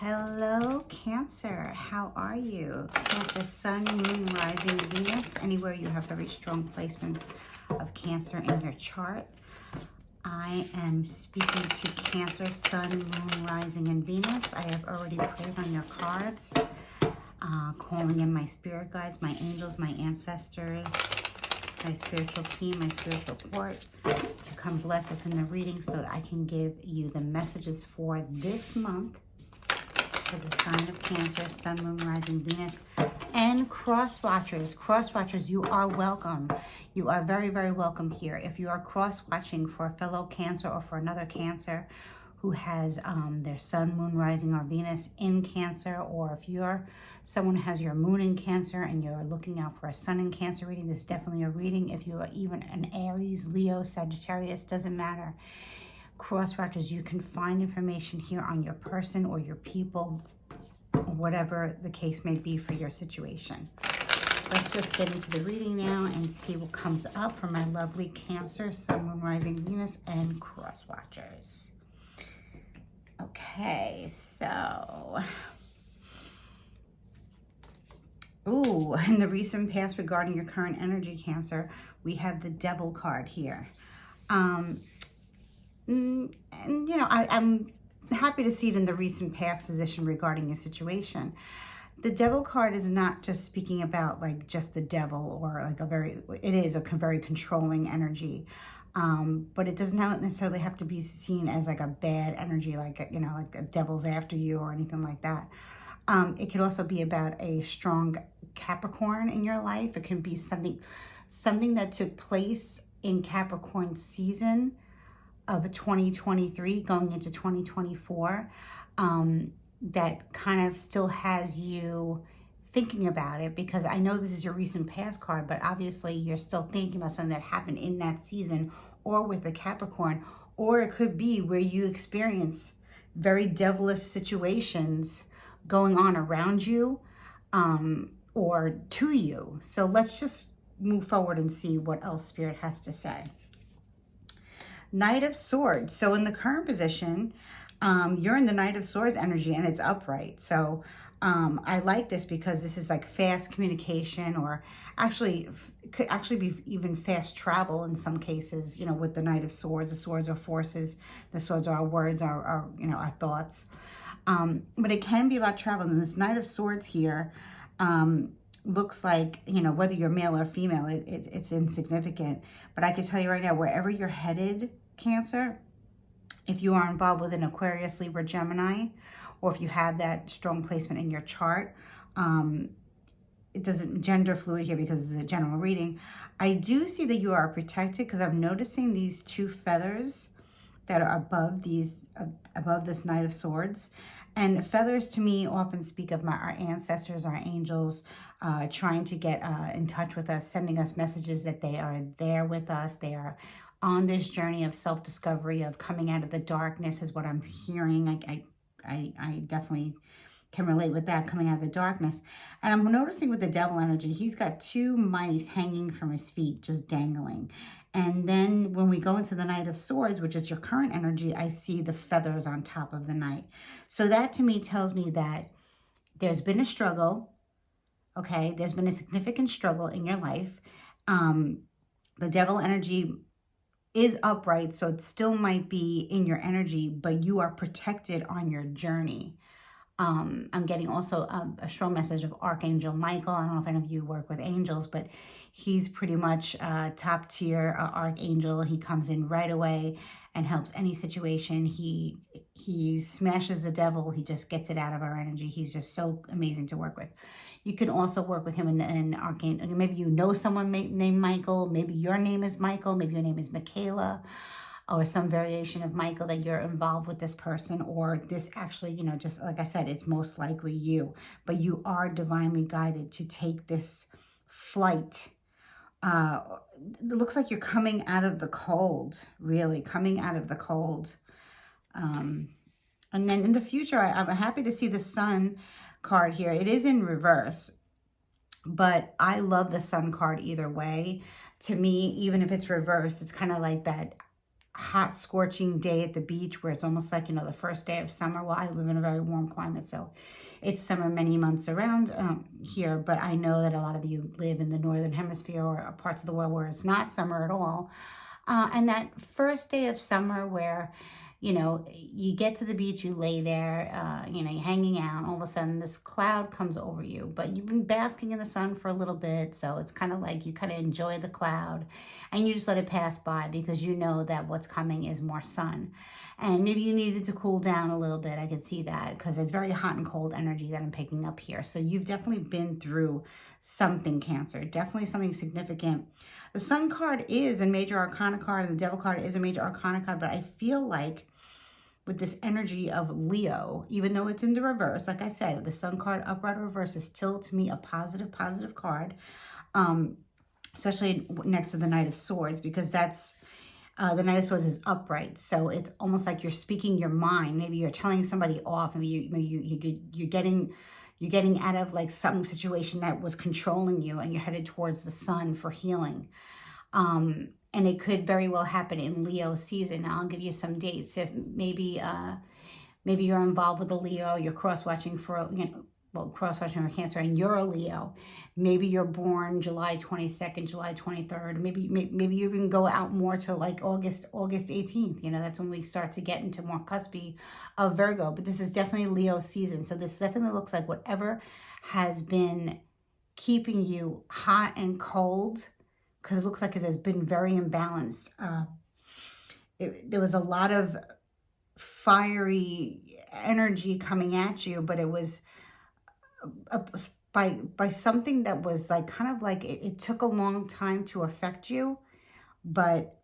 Hello, Cancer. How are you? Cancer, Sun, Moon, Rising, Venus. Anywhere you have very strong placements of Cancer in your chart. I am speaking to Cancer, Sun, Moon, Rising, and Venus. I have already prayed on your cards, calling in my spirit guides, my angels, my ancestors, my spiritual team, my spiritual court to come bless us in the reading so that I can give you the messages for this month for the sign of Cancer, Sun, Moon, Rising, Venus, and cross watchers. Cross watchers, you are welcome. You are very, very welcome here. If you are cross watching for a fellow Cancer or for another Cancer who has their Sun, Moon, Rising, or Venus in Cancer, or if you're someone who has your Moon in Cancer and you're looking out for a Sun in Cancer reading, this is definitely a reading. If you are even an Aries, Leo, Sagittarius, doesn't matter. Cross watchers, you can find information here on your person or your people, whatever the case may be for your situation. Let's just get into the reading now and see what comes up for my lovely Cancer, Sun, Moon, Rising, Venus, and cross watchers. Okay, so, in the recent past regarding your current energy, Cancer, we have the Devil card here. And you know, I'm happy to see it in the recent past position regarding your situation. The Devil card is not just speaking about like just the devil or like it is a very controlling energy. But it does not necessarily have to be seen as like a bad energy, like, you know, like a devil's after you or anything like that. It could also be about a strong Capricorn in your life. It can be something that took place in Capricorn season of 2023 going into 2024 that kind of still has you thinking about it, because I know this is your recent past card, but obviously you're still thinking about something that happened in that season or with the Capricorn, or it could be where you experience very devilish situations going on around you or to you. So let's just move forward and see what else Spirit has to say. Knight of Swords. So in the current position, you're in the Knight of Swords energy and it's upright. So I like this because this is like fast communication, or could actually be even fast travel in some cases, you know, with the Knight of Swords. The swords are forces. The swords are our words, our you know, our thoughts. But it can be about travel. And this Knight of Swords here looks like, you know, whether you're male or female, it's insignificant. But I can tell you right now, wherever you're headed, Cancer, if you are involved with an Aquarius, Libra, Gemini, or if you have that strong placement in your chart, it doesn't gender fluid here because it's a general reading. I do see that you are protected because I'm noticing these two feathers that are above this Knight of Swords. And feathers to me often speak of our ancestors, our angels, trying to get in touch with us, sending us messages that they are there with us. They are on this journey of self-discovery, of coming out of the darkness is what I'm hearing. I definitely can relate with that, coming out of the darkness. And I'm noticing with the devil energy, he's got two mice hanging from his feet, just dangling. And then when we go into the Knight of Swords, which is your current energy, I see the feathers on top of the knight. So that to me tells me that there's been a struggle, okay? There's been a significant struggle in your life. The devil energy is upright, so it still might be in your energy, but you are protected on your journey. I'm getting also a strong message of Archangel Michael. I don't know if any of you work with angels, but he's pretty much top tier archangel. He comes in right away and helps any situation. He smashes the devil. He just gets it out of our energy. He's just so amazing to work with. You can also work with him in archangel. Maybe you know someone named Michael. Maybe your name is Michael. Maybe your name is Michaela, or some variation of Michael, that you're involved with this person, or this actually, you know, just like I said, it's most likely you, but you are divinely guided to take this flight. It looks like you're coming out of the cold, really coming out of the cold. And then in the future, I'm happy to see the Sun card here. It is in reverse, but I love the Sun card either way. To me, even if it's reversed, it's kind of like that hot, scorching day at the beach where it's almost like, the first day of summer. Well, I live in a very warm climate, so it's summer many months around here, but I know that a lot of you live in the northern hemisphere or parts of the world where it's not summer at all. And that first day of summer where, you get to the beach, you lay there, you're hanging out, all of a sudden this cloud comes over you, but you've been basking in the sun for a little bit, so it's kind of like you kind of enjoy the cloud and you just let it pass by because you know that what's coming is more sun. And maybe you needed to cool down a little bit. I could see that because it's very hot and cold energy that I'm picking up here. So you've definitely been through something, Cancer, definitely something significant. The Sun card is a major arcana card and the Devil card is a major arcana card, but I feel like with this energy of Leo, even though it's in the reverse, like I said, the Sun card upright or reverse is still to me a positive card, especially next to the Knight of Swords, because that's the Knight of Swords is upright, so it's almost like you're speaking your mind. Maybe you're telling somebody off. Maybe you're getting out of like some situation that was controlling you, and you're headed towards the sun for healing. And it could very well happen in Leo season. I'll give you some dates. If maybe you're involved with a Leo, you're cross-watching for, cross-watching for Cancer, and you're a Leo. Maybe you're born July 22nd, July 23rd. Maybe you even go out more to like August 18th. That's when we start to get into more cuspy of Virgo. But this is definitely Leo season. So this definitely looks like whatever has been keeping you hot and cold, because it looks like it has been very imbalanced. There was a lot of fiery energy coming at you, but it was by something that was like kind of like it took a long time to affect you, but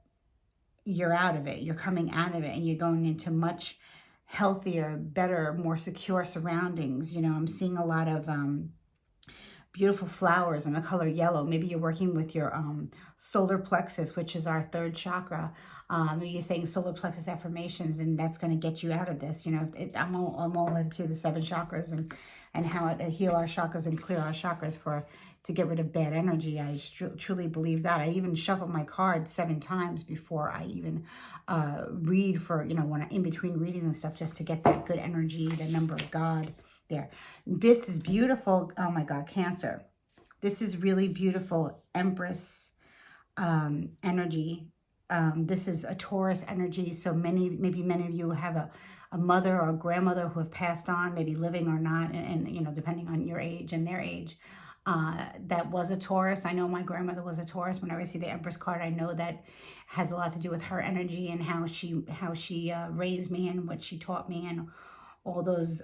you're out of it. You're coming out of it, and you're going into much healthier, better, more secure surroundings. I'm seeing a lot of beautiful flowers in the color yellow. Maybe you're working with your solar plexus, which is our third chakra. You're saying solar plexus affirmations, and that's going to get you out of this. I'm all into the 7 chakras and how it heal our chakras and clear our chakras to get rid of bad energy. I truly believe that. I even shuffle my cards 7 times before I even read for, when in between readings and stuff, just to get that good energy, the number of God there. This is beautiful. Oh my God, Cancer. This is really beautiful Empress energy. This is a Taurus energy. So maybe many of you have a mother or a grandmother who have passed on, maybe living or not, and depending on your age and their age, that was a Taurus. I know my grandmother was a Taurus. Whenever I see the Empress card, I know that has a lot to do with her energy and how she raised me and what she taught me and all those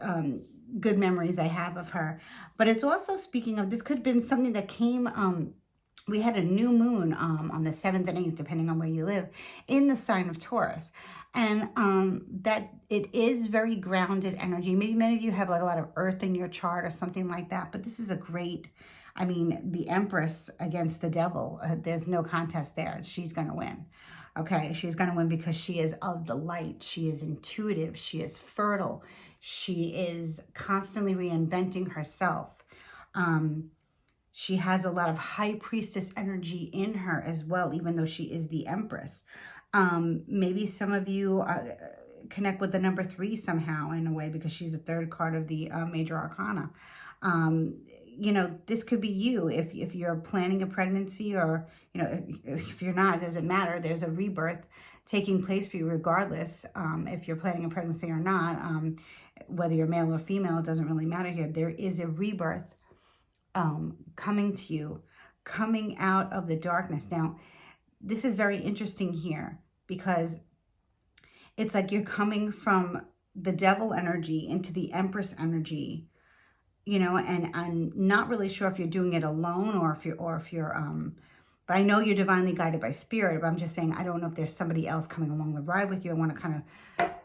good memories I have of her. But it's also speaking of, this could have been something that came, we had a new moon on the 7th and 8th, depending on where you live, in the sign of Taurus. And that it is very grounded energy. Maybe many of you have like a lot of earth in your chart or something like that. But this is a great, the Empress against the Devil. There's no contest there. She's going to win. Okay, she's going to win because she is of the light. She is intuitive. She is fertile. She is constantly reinventing herself. She has a lot of high priestess energy in her as well, even though she is the Empress. Maybe some of you connect with the number 3 somehow in a way, because she's the 3rd card of the major arcana. This could be you if you're planning a pregnancy, or, if you're not, it doesn't matter. There's a rebirth taking place for you regardless, if you're planning a pregnancy or not. Whether you're male or female, it doesn't really matter here. There is a rebirth coming to you, coming out of the darkness. Now, this is very interesting here because it's like you're coming from the Devil energy into the Empress energy, and I'm not really sure if you're doing it alone or if you're but I know you're divinely guided by spirit, but I'm just saying, I don't know if there's somebody else coming along the ride with you. I want to kind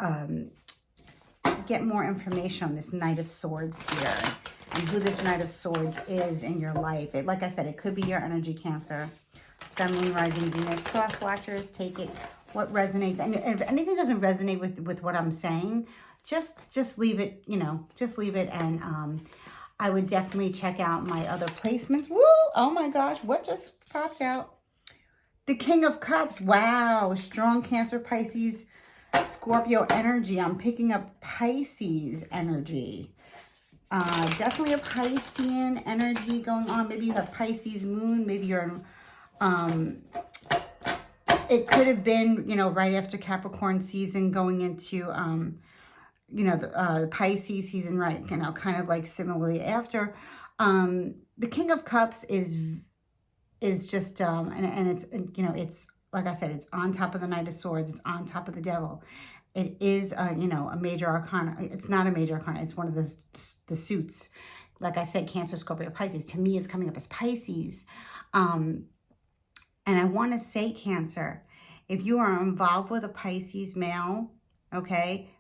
of get more information on this Knight of Swords here and who this Knight of Swords is in your life. Like I said, it could be your energy, Cancer. Sun, Moon, Rising, Venus. Cross watchers, take it. What resonates? And if anything doesn't resonate with what I'm saying, just leave it, just leave it. And I would definitely check out my other placements. Woo! Oh my gosh, what just popped out? The King of Cups. Wow. Strong Cancer, Pisces, Scorpio energy. I'm picking up Pisces energy. Definitely a Piscean energy going on. Maybe you have Pisces moon. Maybe you're, it could have been, right after Capricorn season going into, the Pisces season, right? Kind of like similarly after. The King of Cups is just, and it's, it's, like I said, it's on top of the Knight of Swords. It's on top of the Devil. It is, a major arcana. It's not a major arcana. It's one of the suits. Like I said, Cancer, Scorpio, Pisces. To me, it's coming up as Pisces. And I want to say, Cancer, if you are involved with a Pisces male, okay,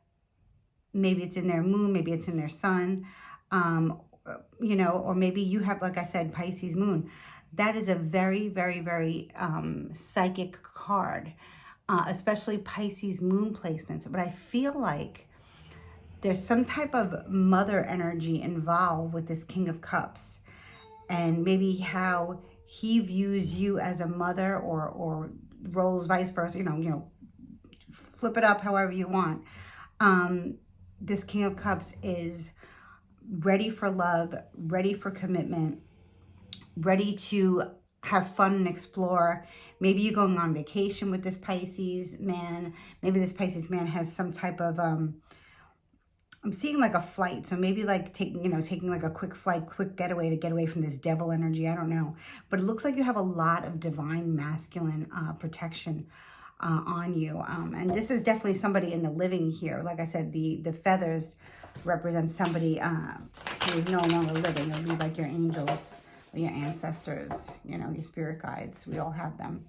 maybe it's in their moon, maybe it's in their sun, or maybe you have, like I said, Pisces moon. That is a very, very, very psychic card, especially Pisces moon placements. But I feel like there's some type of mother energy involved with this King of Cups, and maybe how he views you as a mother, or roles vice versa. Flip it up however you want. This King of Cups is ready for love, ready for commitment, ready to have fun and explore. Maybe you're going on vacation with this Pisces man. Maybe this Pisces man has some type of, I'm seeing like a flight. So maybe like taking like a quick flight, quick getaway to get away from this devil energy. I don't know. But it looks like you have a lot of divine masculine protection on you. And this is definitely somebody in the living here. Like I said, the feathers represent somebody who is no longer living. It would be like your angels, or your ancestors, your spirit guides. We all have them.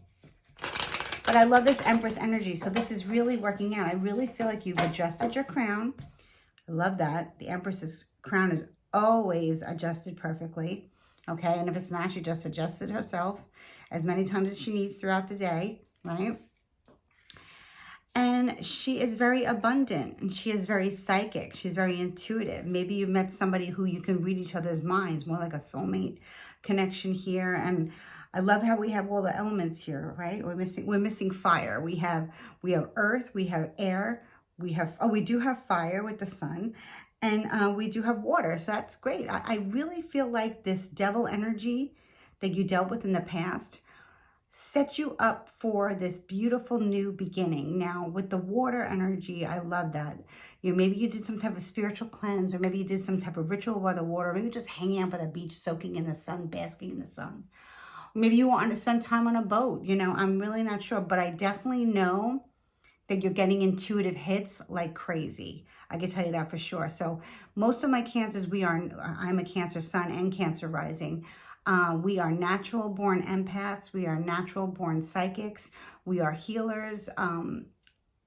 But I love this Empress energy. So this is really working out. I really feel like you've adjusted your crown. I love that. The Empress's crown is always adjusted perfectly. Okay, and if it's not, she just adjusted herself as many times as she needs throughout the day, right? And she is very abundant, and she is very psychic. She's very intuitive. Maybe you met somebody who you can read each other's minds, more like a soulmate connection here. And I love how we have all the elements here, right? We're missing fire. We have earth, we have air, we do have fire with the sun, and we do have water. So that's great. I really feel like this devil energy that you dealt with in the past set you up for this beautiful new beginning. Now, with the water energy, I love that. Maybe you did some type of spiritual cleanse, or maybe you did some type of ritual by the water, maybe just hanging out by the beach, soaking in the sun, basking in the sun. Maybe you want to spend time on a boat. I'm really not sure, but I definitely know that you're getting intuitive hits like crazy. I can tell you that for sure. So most of my Cancers, I'm a Cancer sun and Cancer rising. We are natural born empaths. We are natural born psychics. We are healers.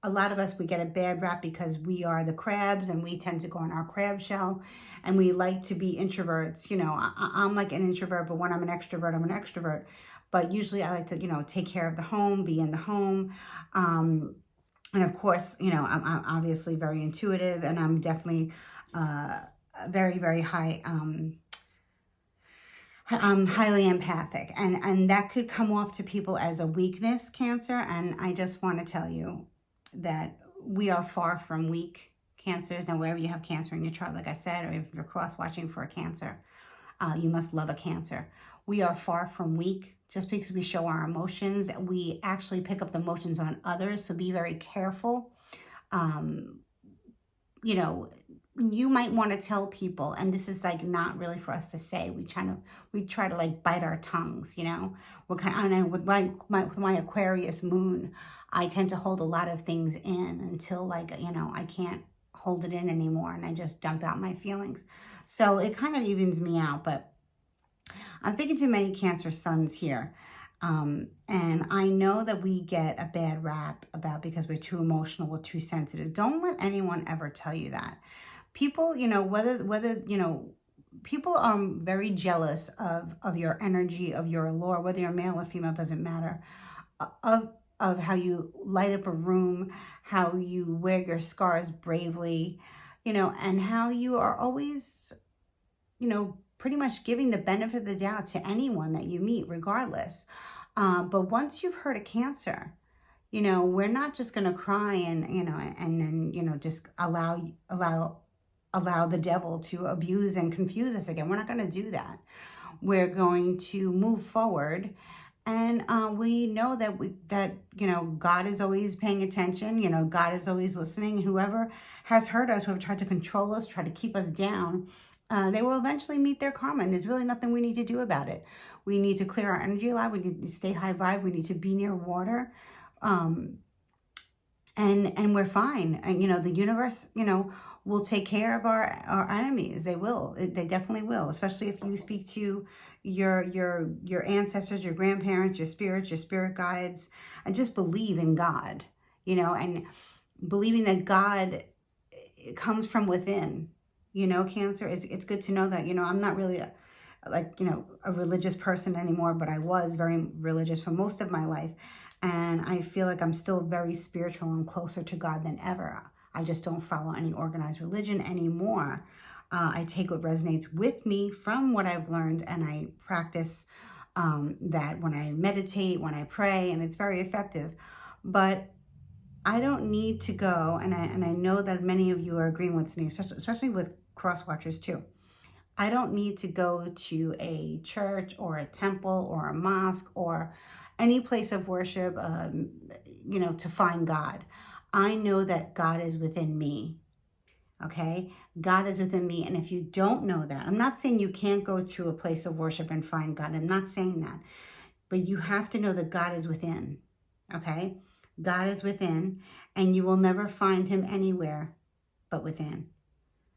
A lot of us, we get a bad rap because we are the crabs, and we tend to go in our crab shell, and we like to be introverts. I'm like an introvert, but when I'm an extrovert, I'm an extrovert. But usually I like to, take care of the home, be in the home. And of course, I'm obviously very intuitive, and I'm definitely very, very high, highly empathic, and that could come off to people as a weakness, Cancer. And I just want to tell you that we are far from weak, Cancers. Now, wherever you have Cancer in your chart, like I said, or if you're cross-watching for a Cancer, you must love a Cancer. We are far from weak. Just because we show our emotions, we actually pick up the emotions on others. So be very careful. You might want to tell people, and this is like not really for us to say. We try to like bite our tongues. We're kind of, with my Aquarius moon, I tend to hold a lot of things in until I can't hold it in anymore, and I just dump out my feelings. So it kind of evens me out. But I'm speaking to many Cancer suns here. And I know that we get a bad rap because we're too emotional, we're too sensitive. Don't let anyone ever tell you that. People, people are very jealous of your energy, of your allure, whether you're male or female, doesn't matter, of how you light up a room, how you wear your scars bravely, and how you are always, pretty much giving the benefit of the doubt to anyone that you meet, regardless. But once you've hurt a Cancer, we're not just going to cry and then, just allow the devil to abuse and confuse us again. We're not going to do that. We're going to move forward. And we know that God is always paying attention. God is always listening. Whoever has hurt us, who have tried to control us, try to keep us down, they will eventually meet their karma. And there's really nothing we need to do about it. We need to clear our energy a lot. We need to stay high vibe. We need to be near water. And we're fine. And, the universe, will take care of our enemies. They will. They definitely will, especially if you speak to your ancestors, your grandparents, your spirits, your spirit guides, and just believe in God, and believing that God comes from within, Cancer. It's good to know that, I'm not really a religious person anymore, but I was very religious for most of my life. And I feel like I'm still very spiritual and closer to God than ever. I just don't follow any organized religion anymore. I take what resonates with me from what I've learned, and I practice that when I meditate, when I pray, and it's very effective. But I don't need to go, and I know that many of you are agreeing with me, especially with cross watchers too. I don't need to go to a church or a temple or a mosque or any place of worship, to find God. I know that God is within me, okay? God is within me, and if you don't know that, I'm not saying you can't go to a place of worship and find God. I'm not saying that, but you have to know that God is within, okay? God is within, and you will never find him anywhere but within,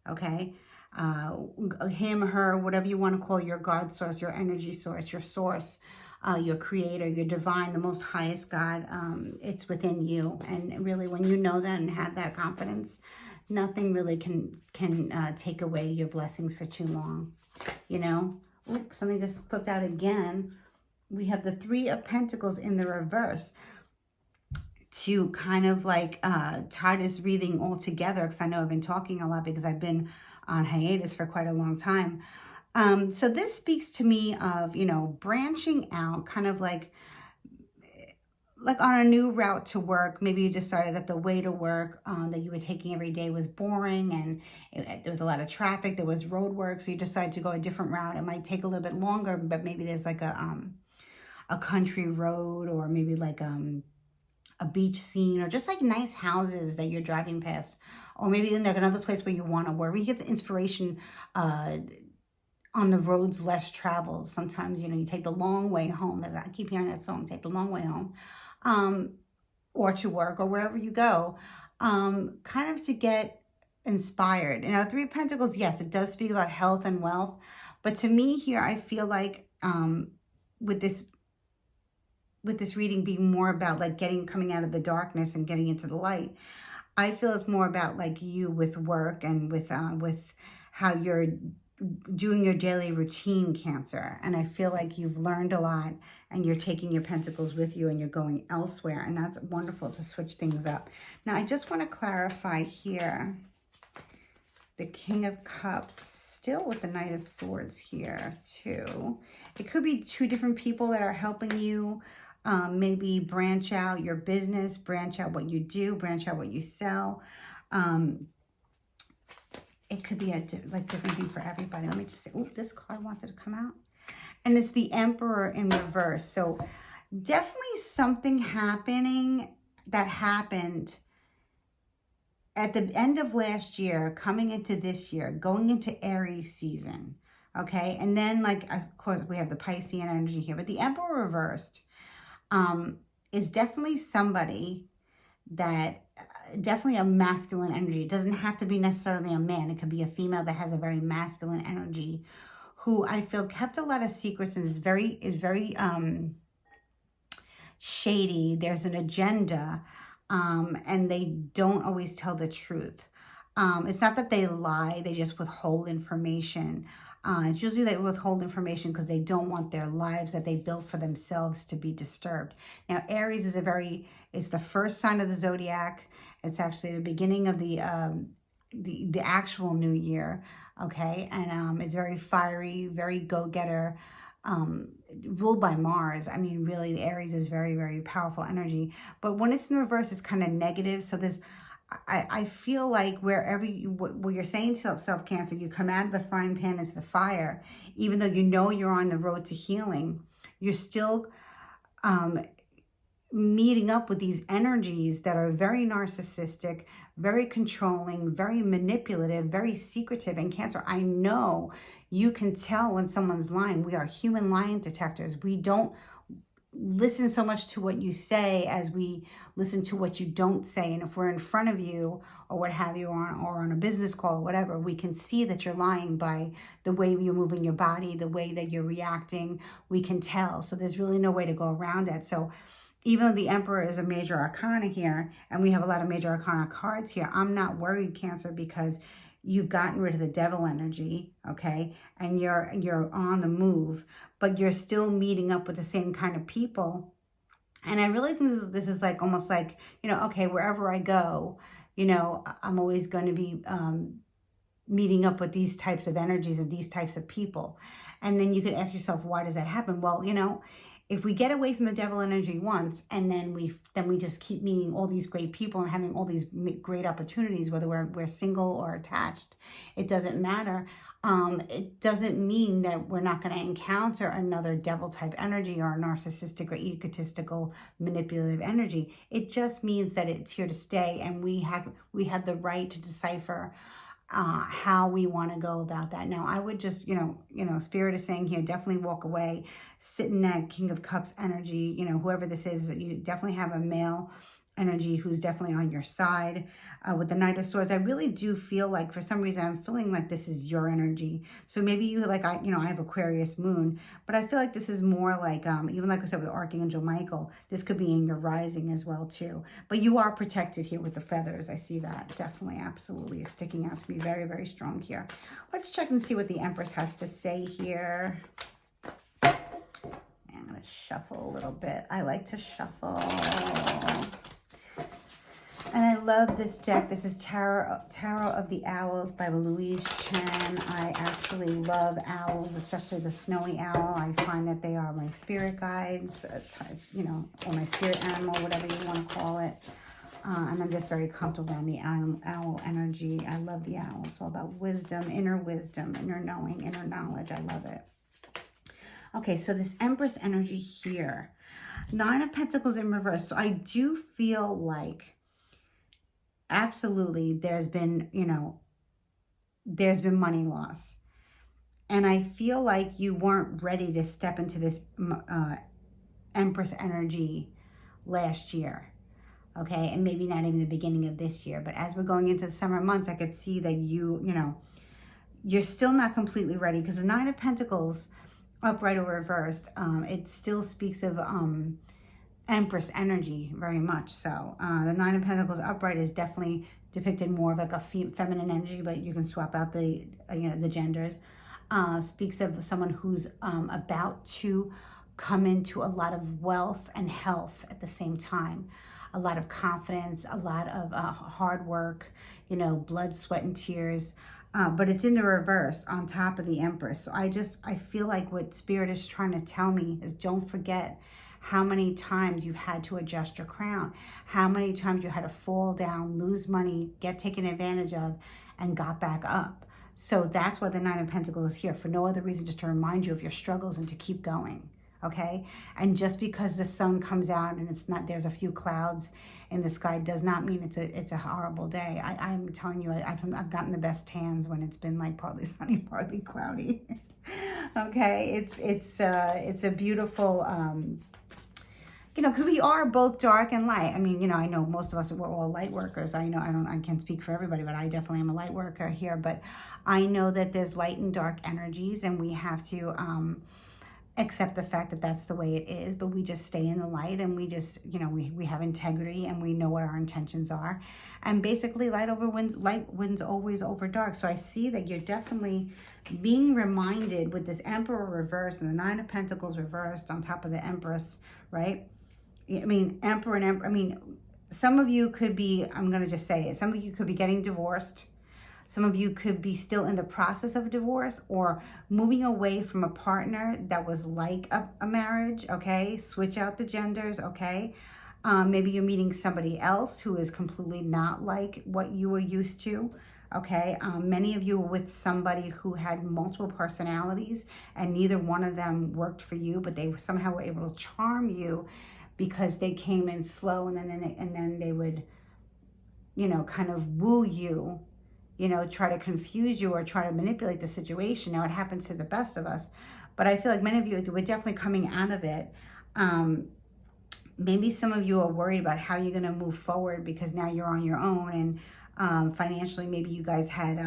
okay? Him, her, whatever you want to call your God source, your energy source, your source, your creator, your divine, the most highest God, it's within you. And really, when you know that and have that confidence, nothing really can take away your blessings for too long, Oops, something just flipped out again. We have the Three of Pentacles in the reverse to kind of tie this reading all together, because I know I've been talking a lot because I've been on hiatus for quite a long time. So this speaks to me of, branching out, kind of like on a new route to work. Maybe you decided that the way to work that you were taking every day was boring, and there was a lot of traffic, there was road work, so you decided to go a different route. It might take a little bit longer, but maybe there's like a country road, or maybe like a beach scene, or just like nice houses that you're driving past, or maybe in like another place where you want to work. We get the inspiration on the roads less traveled. Sometimes, you take the long way home. As I keep hearing that song, take the long way home, or to work, or wherever you go, kind of to get inspired. Three of Pentacles, yes, it does speak about health and wealth, but to me here, I feel like with this reading being more about like coming out of the darkness and getting into the light, I feel it's more about like you with work and with how you're doing your daily routine, Cancer. And I feel like you've learned a lot, and you're taking your pentacles with you, and you're going elsewhere, and that's wonderful to switch things up. Now, I just want to clarify here, the King of Cups, still with the Knight of Swords here too. It could be two different people that are helping you maybe branch out your business, branch out what you do, branch out what you sell. It could be a different thing for everybody. Let me just say, oh, this card wanted to come out. And it's the Emperor in reverse. So definitely something happening that happened at the end of last year, coming into this year, going into Aries season. Okay. And then, of course, we have the Piscean energy here, but the Emperor reversed is definitely somebody that definitely a masculine energy. It doesn't have to be necessarily a man. It could be a female that has a very masculine energy, who I feel kept a lot of secrets and is very shady. There's an agenda, and they don't always tell the truth. It's not that they lie, they just withhold information. It's usually they withhold information because they don't want their lives that they built for themselves to be disturbed. Now, Aries is it's the first sign of the zodiac. It's actually the beginning of the actual new year, okay? And it's very fiery, very go-getter. ruled by Mars. I mean, really, the Aries is very, very powerful energy. But when it's in reverse, it's kind of negative. So there's, I feel like wherever you, what you're saying to self Cancer, you come out of the frying pan into the fire, even though you know you're on the road to healing, you're still meeting up with these energies that are very narcissistic, very controlling, very manipulative, very secretive. And Cancer, I know you can tell when someone's lying. We are human lying detectors. We don't listen so much to what you say as we listen to what you don't say. And if we're in front of you or what have you, or on a business call or whatever, we can see that you're lying by the way you're moving your body, the way that you're reacting. We can tell. So there's really no way to go around it. So even though the Emperor is a major arcana here, and we have a lot of major arcana cards here, I'm not worried, Cancer, because you've gotten rid of the devil energy, okay? And you're on the move, but you're still meeting up with the same kind of people. And I really think this is like almost like, okay, wherever I go, I'm always going to be meeting up with these types of energies and these types of people. And then you could ask yourself, why does that happen? Well, if we get away from the devil energy once, and then we just keep meeting all these great people and having all these great opportunities, whether we're single or attached, it doesn't matter. It doesn't mean that we're not going to encounter another devil type energy or a narcissistic or egotistical manipulative energy. It just means that it's here to stay, and we have the right to decipher how we want to go about that. Now, I would just, Spirit is saying here, definitely walk away, sit in that King of Cups energy, whoever this is, that you definitely have a male energy who's definitely on your side. With the Knight of Swords, I really do feel like, for some reason, I'm feeling like this is your energy. So maybe you, like, I have Aquarius moon, but I feel like this is more like, even like I said with Archangel Michael, this could be in your rising as well too. But you are protected here with the feathers. I see that definitely, absolutely is sticking out to me very, very strong here. Let's check and see what the Empress has to say here. I'm going to shuffle a little bit. I like to shuffle. And I love this deck. This is Tarot of the Owls by Louise Chen. I actually love owls, especially the snowy owl. I find that they are my spirit guides, or my spirit animal, whatever you want to call it. And I'm just very comfortable on the owl energy. I love the owl. It's all about wisdom, inner knowing, inner knowledge. I love it. Okay, so this Empress energy here. 9 of Pentacles in reverse. So I do feel like, absolutely, there's been money loss. And I feel like you weren't ready to step into this Empress energy last year. Okay, and maybe not even the beginning of this year. But as we're going into the summer months, I could see that you're still not completely ready, because the 9 of Pentacles, upright or reversed, it still speaks of Empress energy, very much so. The 9 of Pentacles upright is definitely depicted more of like a feminine energy, but you can swap out the the genders. Speaks of someone who's about to come into a lot of wealth and health at the same time. A lot of confidence, a lot of hard work, blood, sweat, and tears. But it's in the reverse on top of the Empress. So I feel like what Spirit is trying to tell me is, don't forget how many times you've had to adjust your crown, how many times you had to fall down, lose money, get taken advantage of, and got back up. So that's why the 9 of Pentacles is here, for no other reason, just to remind you of your struggles and to keep going. Okay? And just because the sun comes out and there's a few clouds in the sky, does not mean it's a horrible day. I'm telling you, I've gotten the best tans when it's been like partly sunny, partly cloudy. Okay? It's a beautiful, because we are both dark and light. I mean, I know most of us, we're all light workers. I can't speak for everybody, but I definitely am a light worker here. But I know that there's light and dark energies, and we have to accept the fact that that's the way it is. But we just stay in the light, and we just, we have integrity, and we know what our intentions are. And basically, light wins always over dark. So I see that you're definitely being reminded with this Emperor reversed and the 9 of Pentacles reversed on top of the Empress, right? I mean, Emperor and some of you could be, I'm going to just say it, some of you could be getting divorced. Some of you could be still in the process of divorce or moving away from a partner that was like a marriage, okay? Switch out the genders, okay? Maybe you're meeting somebody else who is completely not like what you were used to, okay? Many of you were with somebody who had multiple personalities and neither one of them worked for you, but they somehow were able to charm you because they came in slow and then they would, you know, kind of woo you, you know, try to confuse you or try to manipulate the situation. Now, it happens to the best of us, but I feel like many of you were definitely coming out of it. Maybe some of you are worried about how you're going to move forward because now you're on your own, and financially, maybe you guys had,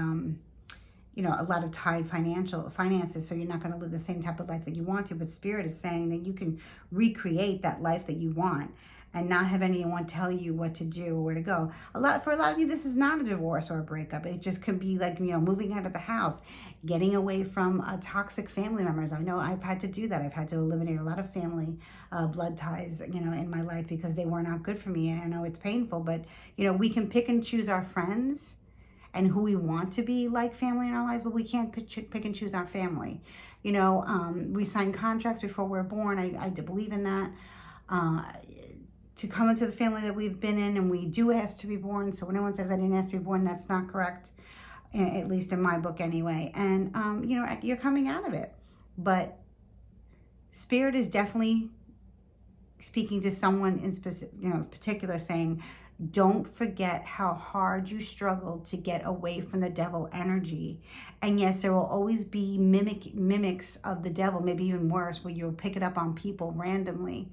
you know, a lot of tied finances, so you're not going to live the same type of life that you want to, but Spirit is saying that you can recreate that life that you want and not have anyone tell you what to do or where to go. For a lot of you, this is not a divorce or a breakup. It just could be like, you know, moving out of the house, getting away from toxic family members. I know I've had to do that. I've had to eliminate a lot of family blood ties, you know, in my life because they were not good for me. And I know it's painful, but, you know, we can pick and choose our friends and who we want to be like family in our lives, but we can't pick and choose our family. You know, we sign contracts before we're born. I believe in that. To come into the family that we've been in, and we do ask to be born. So when anyone says I didn't ask to be born, that's not correct, at least in my book anyway. And, you know, you're coming out of it. But Spirit is definitely speaking to someone in particular, saying, don't forget how hard you struggled to get away from the devil energy. And yes, there will always be mimics of the devil, maybe even worse, where you'll pick it up on people randomly.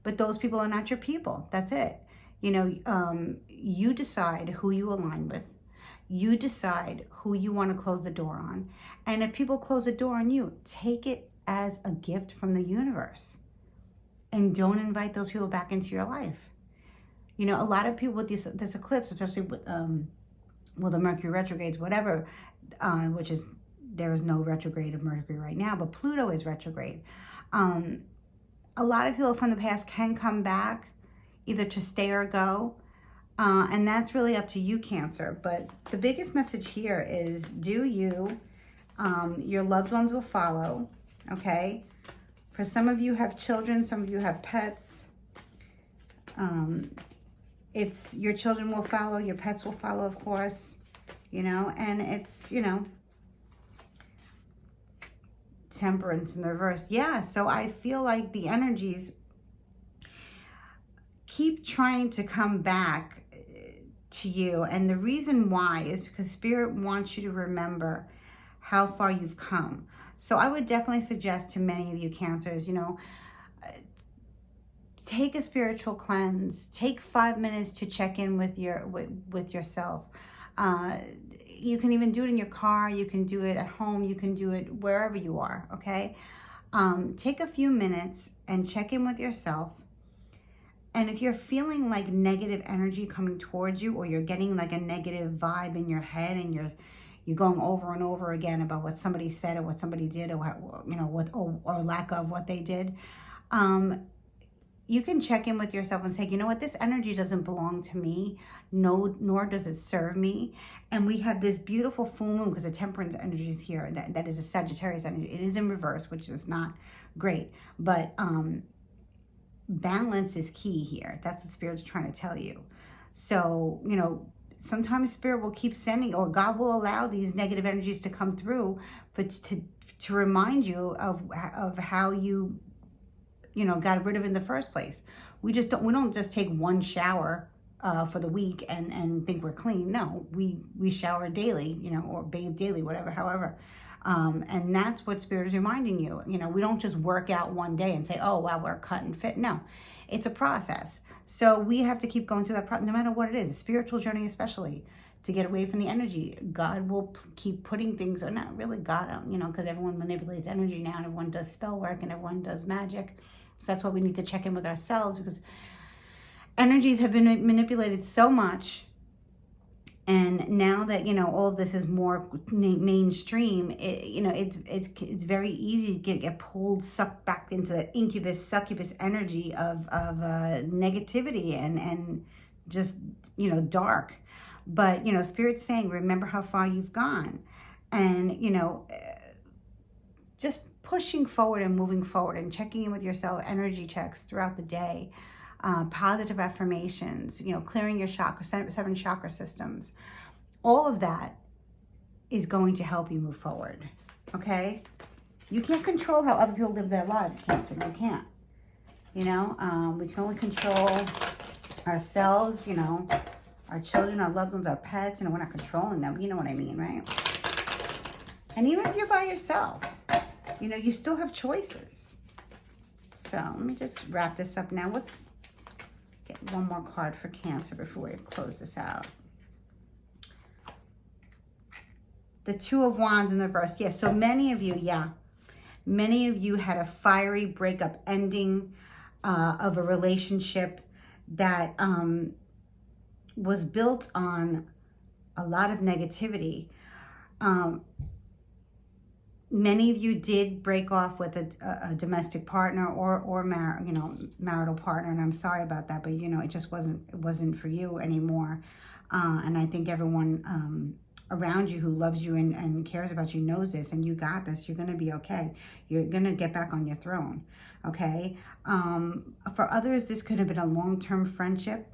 But those people are not your people. That's it. You know, you decide who you align with. You decide who you want to close the door on. And if people close the door on you, take it as a gift from the universe. And don't invite those people back into your life. You know, a lot of people with this eclipse, especially with the Mercury retrogrades, whatever, which is, there is no retrograde of Mercury right now, but Pluto is retrograde. A lot of people from the past can come back, either to stay or go. And that's really up to you, Cancer. But the biggest message here is, do you, your loved ones will follow, okay? For some of you have children, some of you have pets. It's, your children will follow, your pets will follow, of course, you know, and it's, you know, Temperance in the reverse. Yeah, so I feel like the energies keep trying to come back to you. And the reason why is because Spirit wants you to remember how far you've come. So I would definitely suggest to many of you Cancers, you know, take a spiritual cleanse. Take 5 minutes to check in with yourself. You can even do it in your car. You can do it at home. You can do it wherever you are, okay? Take a few minutes and check in with yourself. And if you're feeling like negative energy coming towards you, or you're getting like a negative vibe in your head, and you're going over and over again about what somebody said or what somebody did, or you know, what or lack of what they did, you can check in with yourself and say, you know what, this energy doesn't belong to me, nor does it serve me. And we have this beautiful full moon, because the Temperance energy is here. That is a Sagittarius energy. It is in reverse, which is not great. But balance is key here. That's what Spirit's trying to tell you. So, you know, sometimes Spirit will keep sending, or God will allow these negative energies to come through, but to remind you of how you know, got rid of it in the first place. We don't just take one shower for the week and think we're clean. No, we shower daily, you know, or bathe daily, whatever, however. And that's what Spirit is reminding you. You know, we don't just work out one day and say, oh, wow, we're cut and fit. No, it's a process. So we have to keep going through that process, no matter what it is, a spiritual journey especially, to get away from the energy. God will keep putting things, or not really God, you know, because everyone manipulates energy now, and everyone does spell work, and everyone does magic. So that's why we need to check in with ourselves, because energies have been manipulated so much. And now that, you know, all of this is more mainstream, you know, it's very easy to get pulled, sucked back into the incubus, succubus energy of negativity and just, you know, dark. But, you know, Spirit's saying, remember how far you've gone. And, you know, just pushing forward and moving forward and checking in with yourself, energy checks throughout the day, positive affirmations, you know, clearing your chakra, 7 chakra systems. All of that is going to help you move forward, okay? You can't control how other people live their lives, Cancer. You can't. You know, we can only control ourselves, you know, our children, our loved ones, our pets. You know, we're not controlling them. You know what I mean, right? And even if you're by yourself, you know, you still have choices. So let me just wrap this up now. Let's get one more card for Cancer before we close this out. The 2 of Wands in the reverse. Yes, so many of you, many of you had a fiery breakup ending of a relationship that was built on a lot of negativity. Many of you did break off with a domestic partner or marital partner, and I'm sorry about that, but you know, it wasn't for you anymore. And I think everyone around you who loves you and cares about you knows this, and you got this. You're going to be okay. You're going to get back on your throne, okay? For others, this could have been a long-term friendship.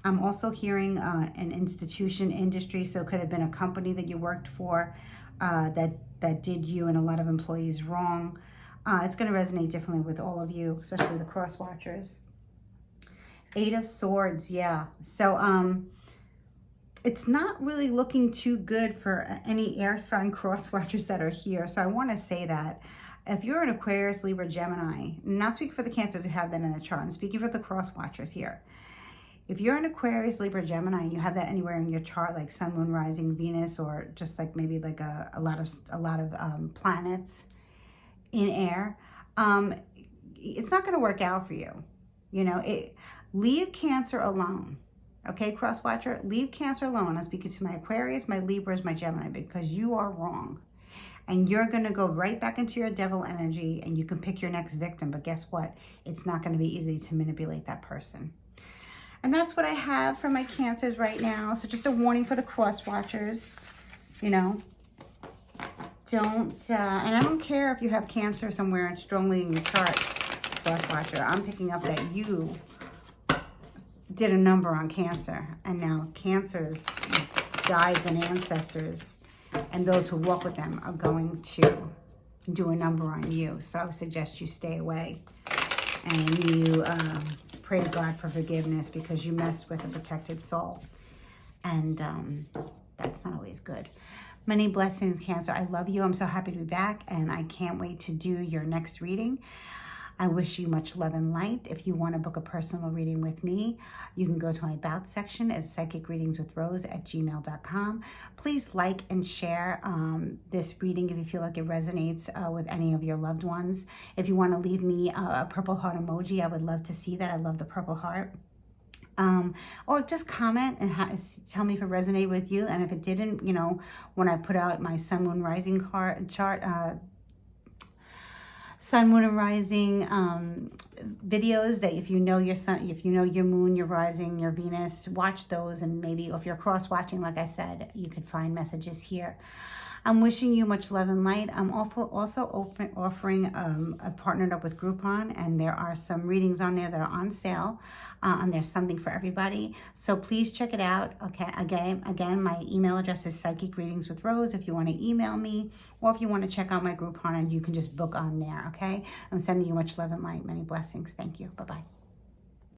I'm also hearing an institution, industry, so it could have been a company that you worked for that did you and a lot of employees wrong. It's going to resonate differently with all of you, especially the cross watchers. 8 of Swords, yeah. So, it's not really looking too good for any air sign cross watchers that are here. So I want to say that if you're an Aquarius, Libra, Gemini, not speaking for the Cancers who have that in the chart, I'm speaking for the cross watchers here. If you're an Aquarius, Libra, Gemini, and you have that anywhere in your chart, like Sun, Moon, Rising, Venus, or just like maybe like a lot of planets in air, it's not going to work out for you. You know, leave Cancer alone. Okay, cross watcher, leave Cancer alone. I'm speaking to my Aquarius, my Libras, my Gemini, because you are wrong. And you're going to go right back into your devil energy, and you can pick your next victim. But guess what? It's not going to be easy to manipulate that person. And that's what I have for my Cancers right now. So just a warning for the cross watchers, you know, don't, and I don't care if you have Cancer somewhere strongly in your chart, cross watcher. I'm picking up that you did a number on Cancer, and now Cancer's guides and ancestors and those who walk with them are going to do a number on you. So I would suggest you stay away and you pray to God for forgiveness, because you messed with a protected soul, and that's not always good. Many blessings, Cancer. I love you. I'm so happy to be back, and I can't wait to do your next reading. I wish you much love and light. If you want to book a personal reading with me, you can go to my About section at psychicreadingswithrose@gmail.com. Please like and share this reading if you feel like it resonates with any of your loved ones. If you want to leave me a purple heart emoji, I would love to see that. I love the purple heart. Or just comment and tell me if it resonated with you. And if it didn't, you know, when I put out my Sun, Moon, Rising chart, Sun, Moon, and Rising videos, that if you know your sun, if you know your moon, your rising, your Venus, watch those. And maybe if you're cross watching, like I said, you could find messages here. I'm wishing you much love and light. I'm also offering partnered up with Groupon, and there are some readings on there that are on sale, and there's something for everybody. So please check it out. Okay, again, my email address is psychicreadingswithrose if you want to email me, or if you want to check out my Groupon, and you can just book on there. Okay, I'm sending you much love and light. Many blessings. Thank you. Bye-bye.